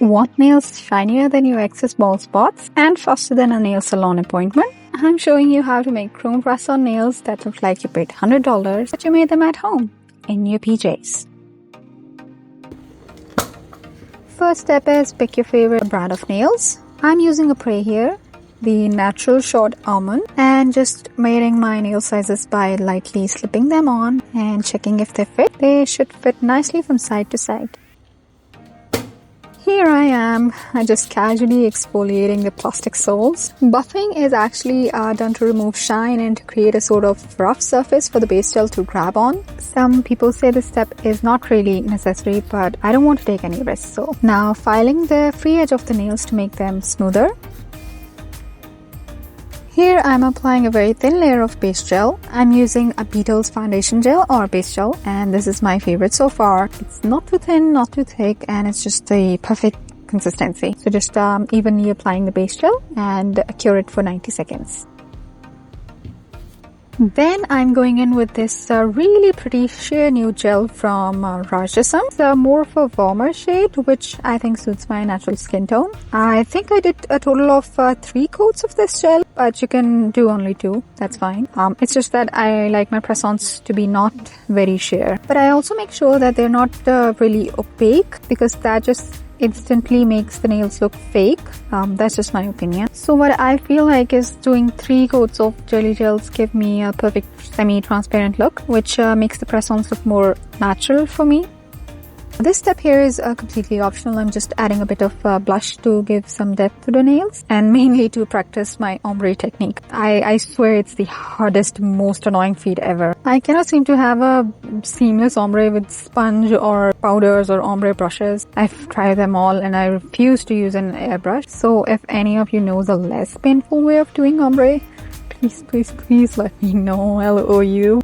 Want nails shinier than your excess bald spots and faster than a nail salon appointment? I'm showing you how to make chrome press-on nails that look like you paid $100 but you made them at home in your PJs. First step is pick your favorite brand of nails. I'm using a Prey here, the natural short almond, and just measuring my nail sizes by lightly slipping them on and checking if they fit. They should fit nicely from side to side. Here I am, just casually exfoliating the plastic soles. Buffing is actually done to remove shine and to create a sort of rough surface for the base gel to grab on. Some people say this step is not really necessary, but I don't want to take any risks. So now filing the free edge of the nails to make them smoother. Here I'm applying a very thin layer of base gel. I'm using a Beetle's foundation gel or base gel, and this is my favorite so far. It's not too thin, not too thick, and it's just the perfect consistency. So just evenly applying the base gel and cure it for 90 seconds. Then I'm going in with this really pretty sheer new gel from Rhinestones. It's more of a warmer shade, which I think suits my natural skin tone. I think I did a total of 3 coats of this gel, but you can do only 2. That's fine. It's just that I like my press-ons to be not very sheer. But I also make sure that they're not really opaque, because that just instantly makes the nails look fake. That's just my opinion. So what I feel like is doing 3 coats of jelly gels give me a perfect semi-transparent look, which makes the press-ons look more natural for me. This step here is completely optional. I'm just adding a bit of blush to give some depth to the nails and mainly to practice my ombre technique. I swear it's the hardest, most annoying feat ever. I cannot seem to have a seamless ombre with sponge or powders or ombre brushes. I've tried them all and I refuse to use an airbrush. So if any of you knows a less painful way of doing ombre, please let me know. I'll owe you.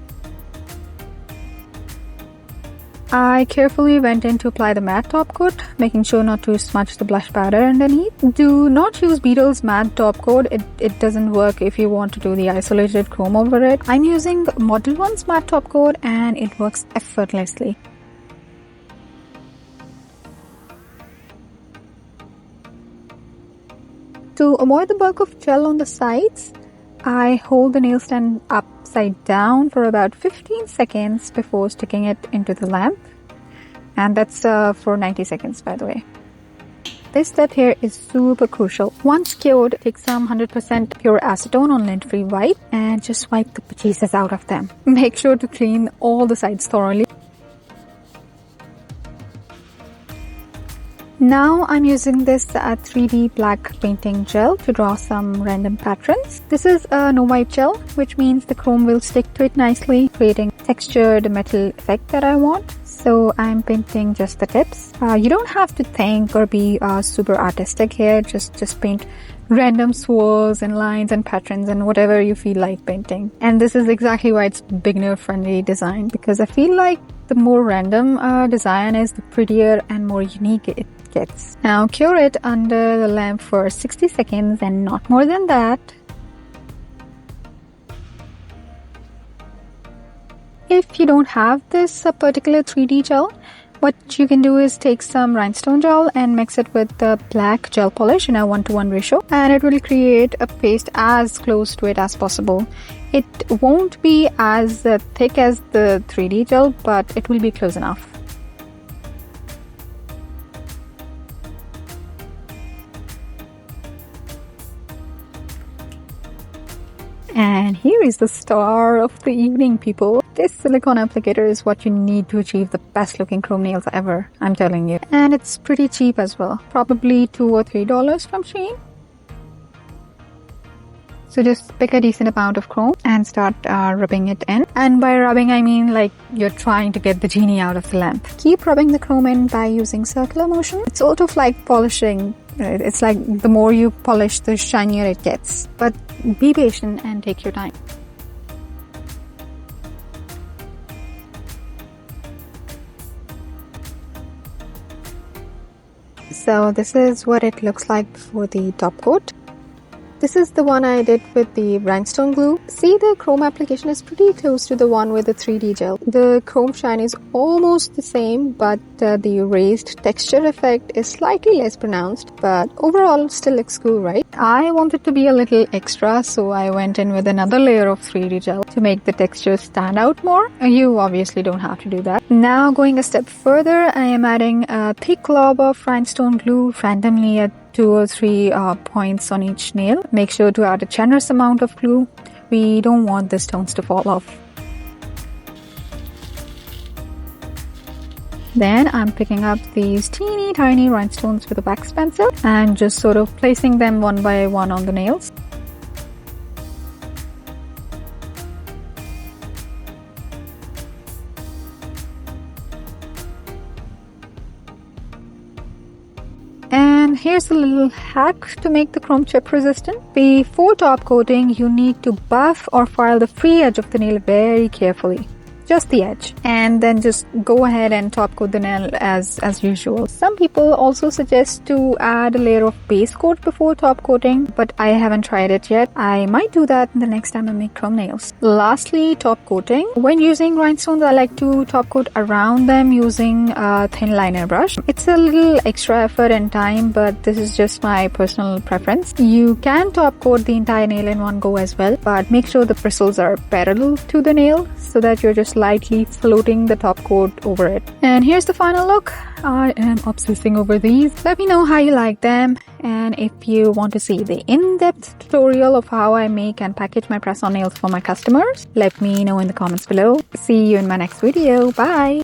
I carefully went in to apply the matte top coat, making sure not to smudge the blush powder underneath. Do not use Beetle's matte top coat. It doesn't work if you want to do the isolated chrome over it. I'm using Model 1's matte top coat and it works effortlessly. To avoid the bulk of gel on the sides, I hold the nail stand upside down for about 15 seconds before sticking it into the lamp. And that's for 90 seconds, by the way. This step here is super crucial. Once cured, take some 100% pure acetone on lint-free white and just wipe the bejesus out of them. Make sure to clean all the sides thoroughly. Now I'm using this 3D black painting gel to draw some random patterns. This is a no wipe gel, which means the chrome will stick to it nicely, creating textured metal effect that I want. So I'm painting just the tips. You don't have to think or be super artistic here. Just paint random swirls and lines and patterns and whatever you feel like painting. And this is exactly why it's beginner friendly design, because I feel like the more random design is, the prettier and more unique it gets. Now cure it under the lamp for 60 seconds and not more than that. If you don't have this particular 3D gel, what you can do is take some rhinestone gel and mix it with the black gel polish in a 1:1 ratio, and it will create a paste as close to it as possible. It won't be as thick as the 3D gel, but it will be close enough. And here is the star of the evening, people. This silicone applicator is what you need to achieve the best looking chrome nails ever, I'm telling you. And it's pretty cheap as well, probably $2 or $3 from Shein. So just pick a decent amount of chrome and start rubbing it in. And by rubbing, I mean like you're trying to get the genie out of the lamp. Keep rubbing the chrome in by using circular motion. It's sort of like polishing. It's like the more you polish, the shinier it gets. But be patient and take your time. So this is what it looks like before the top coat. This is the one I did with the rhinestone glue. See, the chrome application is pretty close to the one with the 3D gel. The chrome shine is almost the same, but the erased texture effect is slightly less pronounced, but overall still looks cool, right? I wanted to be a little extra, so I went in with another layer of 3D gel to make the texture stand out more. You obviously don't have to do that. Now going a step further, I am adding a thick glob of rhinestone glue randomly at 2 or 3 points on each nail. Make sure to add a generous amount of glue. We don't want the stones to fall off. Then I'm picking up these teeny tiny rhinestones with a wax pencil and just sort of placing them one by one on the nails. And here's a little hack to make the chrome chip resistant. Before top coating, you need to buff or file the free edge of the nail very carefully. Just the edge, and then just go ahead and top coat the nail as usual. Some people also suggest to add a layer of base coat before top coating, but I haven't tried it yet. I might do that the next time I make chrome nails. Lastly, top coating. When using rhinestones, I like to top coat around them using a thin liner brush. It's a little extra effort and time, but this is just my personal preference. You can top coat the entire nail in one go as well, but make sure the bristles are parallel to the nail so that you're just lightly floating the top coat over it. And here's the final look. I am obsessing over these. Let me know how you like them, and if you want to see the in-depth tutorial of how I make and package my press-on nails for my customers, let me know in the comments below. See you in my next video. Bye!